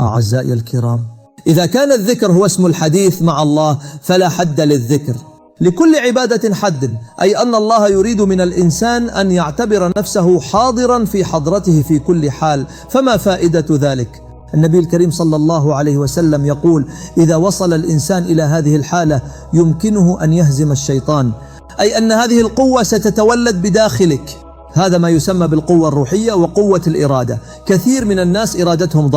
أعزائي الكرام، إذا كان الذكر هو اسم الحديث مع الله فلا حد للذكر. لكل عبادة حد، أي أن الله يريد من الإنسان أن يعتبر نفسه حاضرا في حضرته في كل حال، فما فائدة ذلك؟ النبي الكريم صلى الله عليه وسلم يقول: إذا وصل الإنسان إلى هذه الحالة يمكنه أن يهزم الشيطان، أي أن هذه القوة ستتولد بداخلك. هذا ما يسمى بالقوة الروحية وقوة الإرادة. كثير من الناس إرادتهم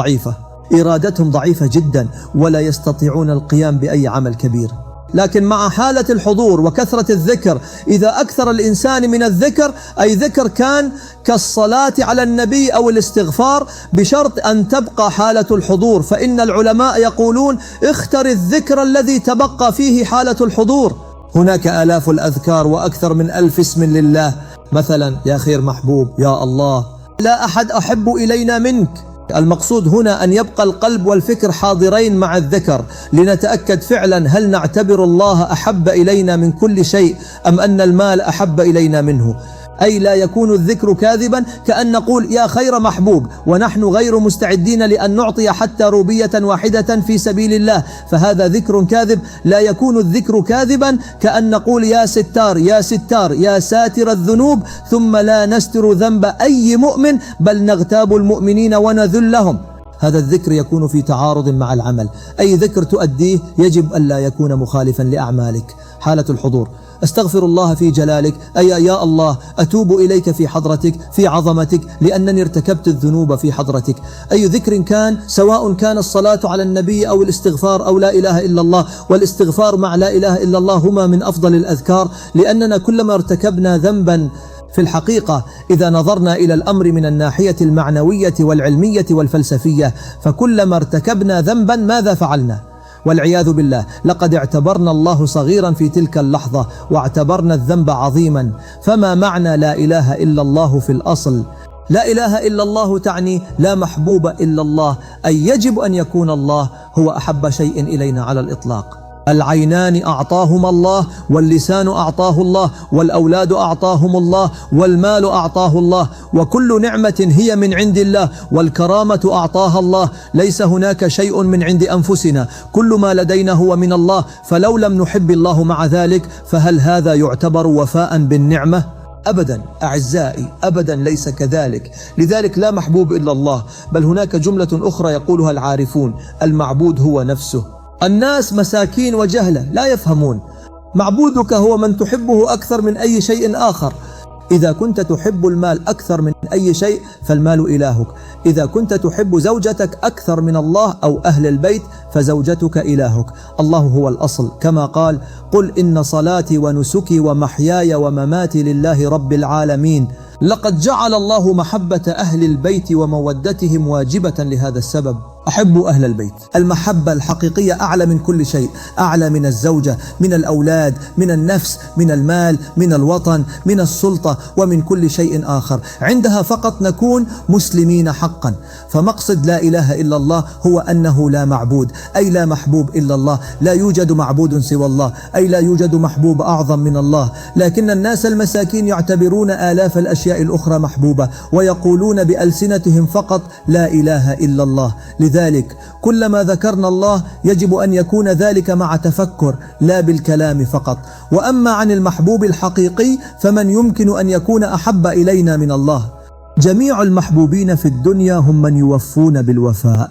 ضعيفة جدا، ولا يستطيعون القيام بأي عمل كبير. لكن مع حالة الحضور وكثرة الذكر، إذا أكثر الإنسان من الذكر، أي ذكر كان كالصلاة على النبي أو الاستغفار، بشرط أن تبقى حالة الحضور، فإن العلماء يقولون: اختر الذكر الذي تبقى فيه حالة الحضور. هناك آلاف الأذكار وأكثر من 1000 اسم لله، مثلا: يا خير محبوب، يا الله، لا أحد أحب إلينا منك. المقصود هنا أن يبقى القلب والفكر حاضرين مع الذكر، لنتأكد فعلا هل نعتبر الله أحب إلينا من كل شيء أم أن المال أحب إلينا منه. أي لا يكون الذكر كاذبا، كأن نقول: يا خير محبوب، ونحن غير مستعدين لأن نعطي حتى روبية واحدة في سبيل الله، فهذا ذكر كاذب. لا يكون الذكر كاذبا كأن نقول: يا ستار يا ستار يا ساتر الذنوب، ثم لا نستر ذنب أي مؤمن، بل نغتاب المؤمنين ونذلهم. هذا الذكر يكون في تعارض مع العمل. أي ذكر تؤديه يجب ألا يكون مخالفا لأعمالك. حالة الحضور: استغفر الله في جلالك، أي يا الله أتوب إليك في حضرتك في عظمتك لأنني ارتكبت الذنوب في حضرتك. أي ذكر كان، سواء كان الصلاة على النبي أو الاستغفار أو لا إله إلا الله، والاستغفار مع لا إله إلا الله هما من أفضل الأذكار، لأننا كلما ارتكبنا ذنبا في الحقيقة، إذا نظرنا إلى الأمر من الناحية المعنوية والعلمية والفلسفية، فكلما ارتكبنا ذنبا ماذا فعلنا؟ والعياذ بالله، لقد اعتبرنا الله صغيرا في تلك اللحظة، واعتبرنا الذنب عظيما. فما معنى لا إله إلا الله في الأصل؟ لا إله إلا الله تعني لا محبوب إلا الله، أي يجب أن يكون الله هو أحب شيء إلينا على الإطلاق. العينان أعطاهما الله، واللسان أعطاه الله، والأولاد أعطاهم الله، والمال أعطاه الله، وكل نعمة هي من عند الله، والكرامة أعطاها الله. ليس هناك شيء من عند أنفسنا، كل ما لدينا هو من الله، فلو لم نحب الله مع ذلك فهل هذا يعتبر وفاء بالنعمة؟ أبدا أعزائي، أبدا ليس كذلك. لذلك لا محبوب إلا الله، بل هناك جملة أخرى يقولها العارفون: المعبود هو نفسه. الناس مساكين وجهلة لا يفهمون. معبودك هو من تحبه أكثر من أي شيء آخر. إذا كنت تحب المال أكثر من أي شيء فالمال إلهك. إذا كنت تحب زوجتك أكثر من الله أو أهل البيت فزوجتك إلهك. الله هو الأصل، كما قال: قل إن صلاتي ونسكي ومحياي ومماتي لله رب العالمين. لقد جعل الله محبة أهل البيت ومودتهم واجبة لهذا السبب. أحبوا أهل البيت. المحبة الحقيقية أعلى من كل شيء، أعلى من الزوجة، من الأولاد، من النفس، من المال، من الوطن، من السلطة، ومن كل شيء آخر. عندها فقط نكون مسلمين حقا. فمقصد لا إله إلا الله هو أنه لا معبود، أي لا محبوب إلا الله. لا يوجد معبود سوى الله، أي لا يوجد محبوب أعظم من الله. لكن الناس المساكين يعتبرون آلاف الأشياء الأخرى محبوبة، ويقولون بألسنتهم فقط لا إله إلا الله. لذلك كلما ذكرنا الله يجب أن يكون ذلك مع تفكر، لا بالكلام فقط. وأما عن المحبوب الحقيقي فمن يمكن أن يكون أحب إلينا من الله؟ جميع المحبوبين في الدنيا هم من يوفون بالوفاء.